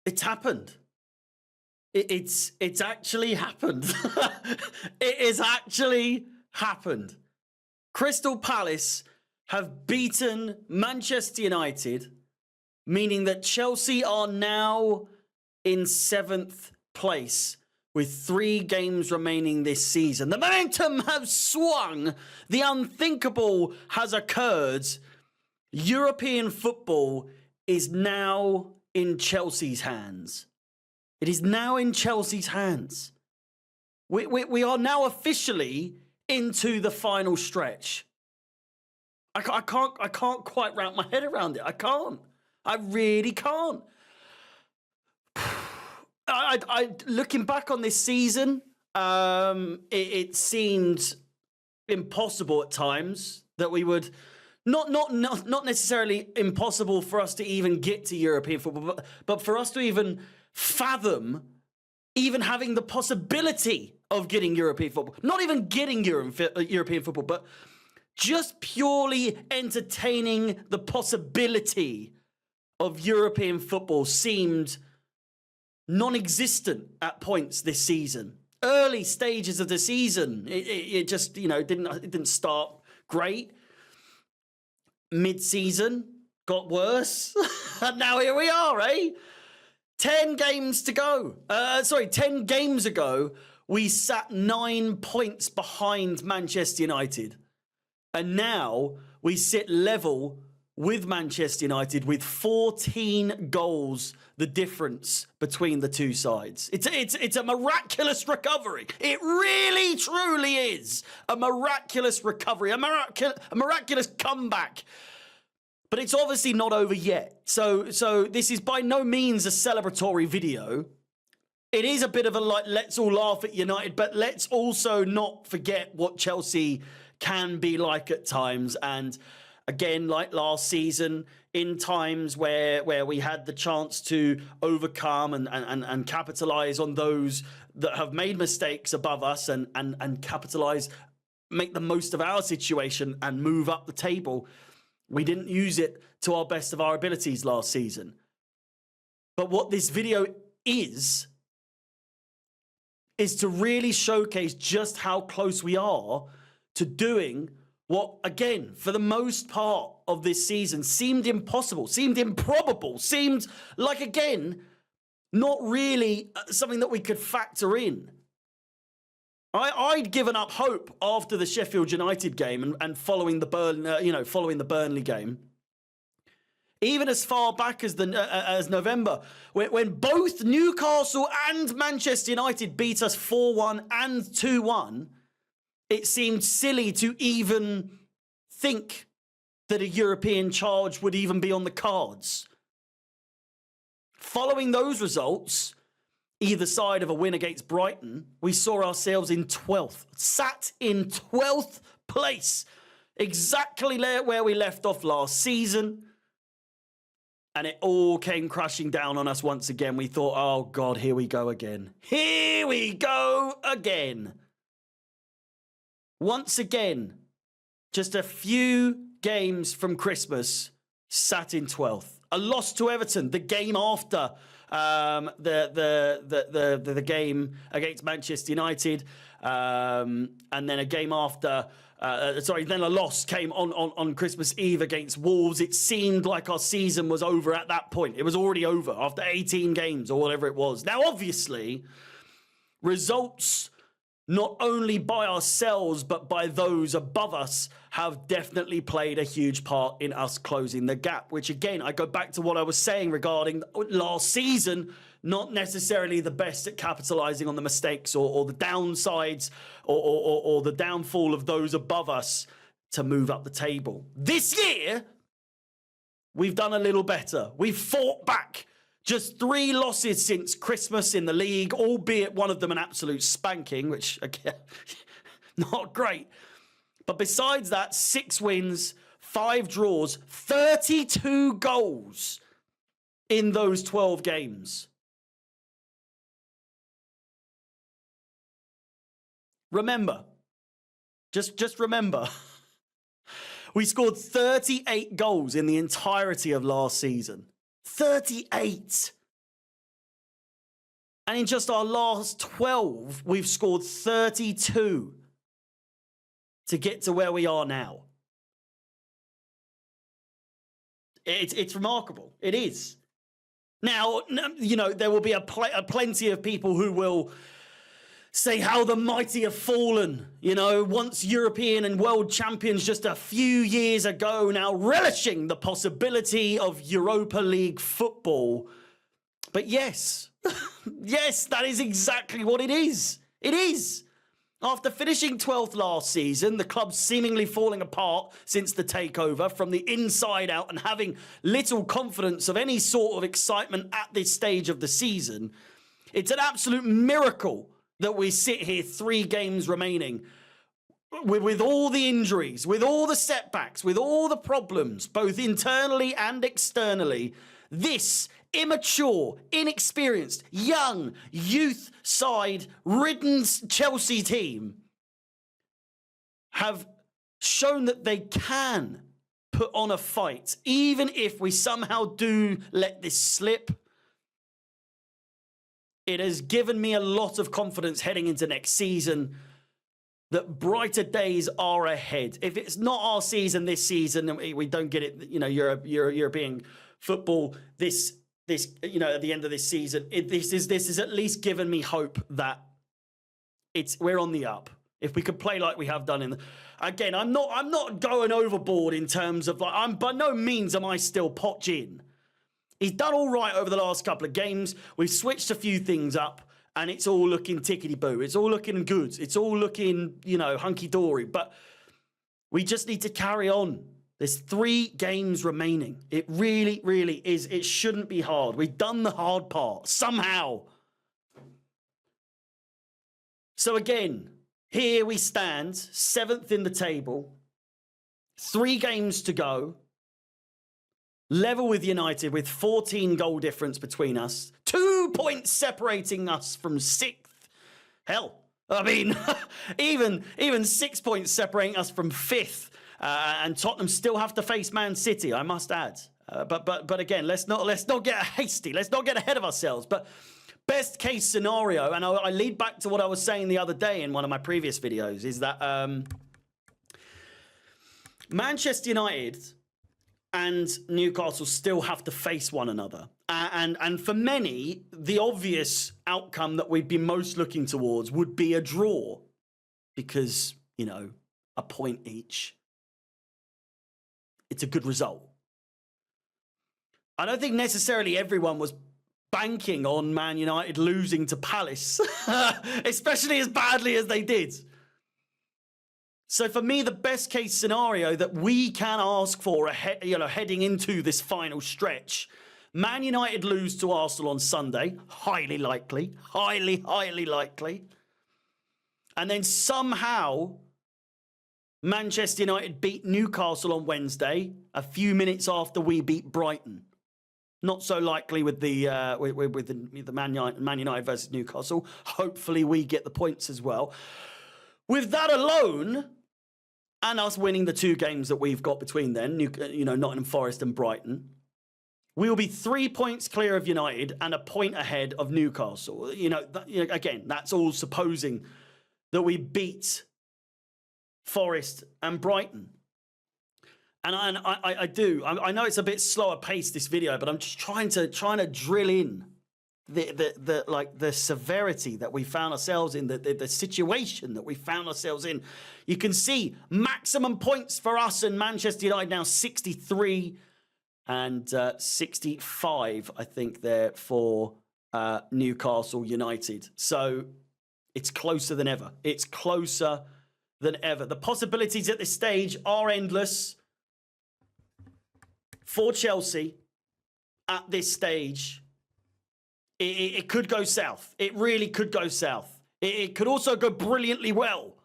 It's happened. It's actually happened. It is actually happened. Crystal Palace have beaten Manchester United, meaning that Chelsea are now in 7th place with 3 games remaining this season. The momentum has swung. The unthinkable has occurred. European football is now in Chelsea's hands. It is now in Chelsea's hands. We are now officially into the final stretch. I can't quite wrap my head around it. I can't. I really can't. I looking back on this season, it seemed impossible at times that we would not necessarily impossible for us to even get to European football, but for us to even fathom even having the possibility of getting European football. Not even getting European football, but just purely entertaining the possibility of European football seemed non-existent at points this season. Early stages of the season, it just, didn't start great. Mid-season got worse. And now here we are, eh? 10 games to go. 10 games ago, we sat 9 points behind Manchester United. And now we sit level with Manchester United with 14 goals, the difference between the two sides. It's a miraculous recovery. It really, truly is a miraculous recovery, a miraculous comeback. But it's obviously not over yet. So this is by no means a celebratory video. It is a bit of a let's all laugh at United, but let's also not forget what Chelsea can be like at times. And again, like last season, in times where we had the chance to overcome and capitalize on those that have made mistakes above us and capitalize, make the most of our situation and move up the table, we didn't use it to our best of our abilities last season. But what this video is to really showcase just how close we are to doing what, again, for the most part of this season, seemed impossible, seemed improbable, seemed like, again, not really something that we could factor in. I'd given up hope after the Sheffield United game and following the Burnley game. Even as far back as November, when both Newcastle and Manchester United beat us 4-1 and 2-1, it seemed silly to even think that a European charge would even be on the cards. Following those results, either side of a win against Brighton, we saw ourselves in 12th, sat in 12th place, exactly where we left off last season. And it all came crashing down on us once again. We thought, oh God, here we go again. Here we go again. Once again, just a few games from Christmas, sat in 12th. A loss to Everton, the game after the game against Manchester United, and then a game after. Then a loss came on Christmas Eve against Wolves. It seemed like our season was over at that point. It was already over after 18 games or whatever it was. Now, obviously, results not only by ourselves, but by those above us, have definitely played a huge part in us closing the gap, which again, I go back to what I was saying regarding last season, not necessarily the best at capitalizing on the mistakes or the downsides or the downfall of those above us to move up the table. This year, we've done a little better. We've fought back. Just 3 losses since Christmas in the league, albeit one of them an absolute spanking, which, again, not great. But besides that, 6 wins, 5 draws, 32 goals in those 12 games. Remember, just remember, we scored 38 goals in the entirety of last season. 38. And in just our last 12, we've scored 32 to get to where we are now. It's remarkable. It is. Now, you know, there will be plenty of people who will say how the mighty have fallen. You know, once European and world champions just a few years ago, now relishing the possibility of Europa League football. But yes, yes, that is exactly what it is. It is. After finishing 12th last season, the club seemingly falling apart since the takeover from the inside out and having little confidence of any sort of excitement at this stage of the season, it's an absolute miracle that we sit here 3 games remaining with all the injuries, with all the setbacks, with all the problems, both internally and externally. This immature, inexperienced, young, youth side ridden Chelsea team have shown that they can put on a fight, even if we somehow do let this slip. It has given me a lot of confidence heading into next season that brighter days are ahead. If it's not our season this season, we don't get it, you know, European football this you know, at the end of this season, this is at least given me hope that we're on the up. If we could play like we have done again, I'm not going overboard in terms of like, by no means am I still Poch in. He's done all right over the last couple of games. We've switched a few things up and it's all looking tickety-boo. It's all looking good. It's all looking, you know, hunky-dory. But we just need to carry on. There's 3 games remaining. It really, really is. It shouldn't be hard. We've done the hard part somehow. So again, here we stand, 7th in the table, 3 games to go, level with United with 14 goal difference between us, 2 points separating us from 6th. Hell, I mean, even 6 points separating us from 5th. And Tottenham still have to face Man City, I must add. But again, let's not get hasty. Let's not get ahead of ourselves. But best case scenario, and I lead back to what I was saying the other day in one of my previous videos, is that Manchester United and Newcastle still have to face one another. And for many, the obvious outcome that we'd be most looking towards would be a draw. Because, you know, a point each. It's a good result. I don't think necessarily everyone was banking on Man United losing to Palace, especially as badly as they did. So for me, the best case scenario that we can ask for, heading into this final stretch, Man United lose to Arsenal on Sunday, highly likely, highly likely, and then somehow Manchester United beat Newcastle on Wednesday, a few minutes after we beat Brighton. Not so likely with the Man United versus Newcastle. Hopefully we get the points as well. With that alone, and us winning the 2 games that we've got between then, Nottingham Forest and Brighton, we will be 3 points clear of United and a point ahead of Newcastle. Again, that's all supposing that we beat Forest and Brighton. And I do. I know it's a bit slower paced, this video, but I'm just trying to drill in the severity that we found ourselves in, the situation that we found ourselves in. You can see maximum points for us and Manchester United now 63 and 65, I think, there for Newcastle United. So it's closer than ever. It's closer than ever. The possibilities at this stage are endless for Chelsea at this stage. It could go south. It really could go south. It could also go brilliantly well.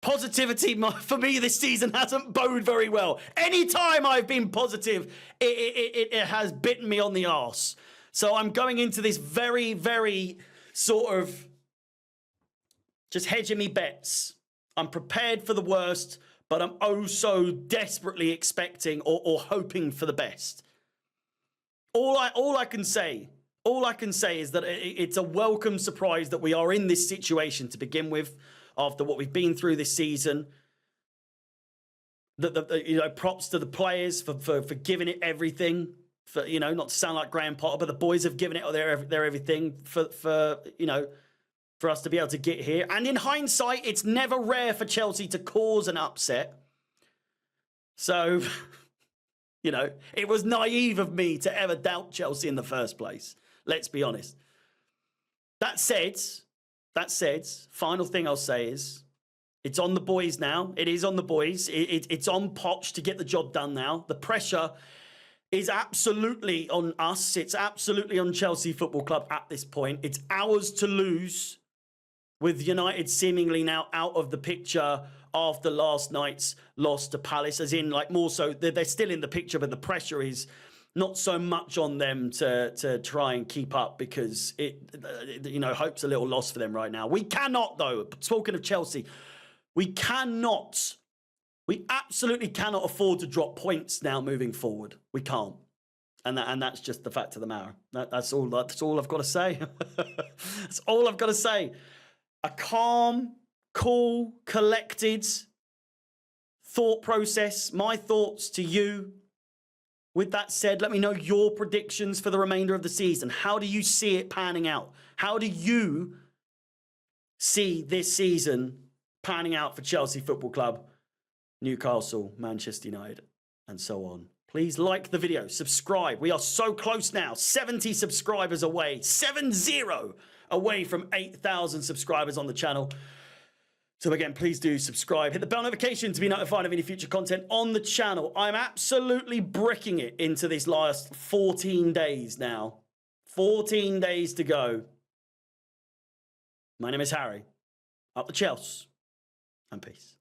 Positivity for me this season hasn't boded very well. Anytime I've been positive, it has bitten me on the arse. So I'm going into this very, very sort of just hedging me bets. I'm prepared for the worst, but I'm oh so desperately expecting or hoping for the best. All I can say All I can say is that it's a welcome surprise that we are in this situation to begin with, after what we've been through this season. Props to the players for giving it everything. For not to sound like Graham Potter, but the boys have given it their everything for us to be able to get here. And in hindsight, it's never rare for Chelsea to cause an upset. So, it was naive of me to ever doubt Chelsea in the first place. Let's be honest. That said, final thing I'll say is, it's on the boys now. It is on the boys. It's on Poch to get the job done now. The pressure is absolutely on us. It's absolutely on Chelsea Football Club at this point. It's ours to lose, with United seemingly now out of the picture after last night's loss to Palace. As in, more so, they're still in the picture, but the pressure is not so much on them to try and keep up, because hope's a little lost for them right now. We cannot, though, talking of Chelsea, we absolutely cannot afford to drop points now moving forward. We can't. And that's just the fact of the matter. That's all I've got to say. That's all I've got to say. A calm, cool, collected thought process. My thoughts to you. With that said, let me know your predictions for the remainder of the season. How do you see it panning out? How do you see this season panning out for Chelsea Football Club, Newcastle, Manchester United, and so on? Please like the video, subscribe. We are so close now, 70 subscribers away, 70 away from 8,000 subscribers on the channel. So again, please do subscribe. Hit the bell notification to be notified of any future content on the channel. I'm absolutely bricking it into this last 14 days now. 14 days to go. My name is Harry. Up the Chelsea. And peace.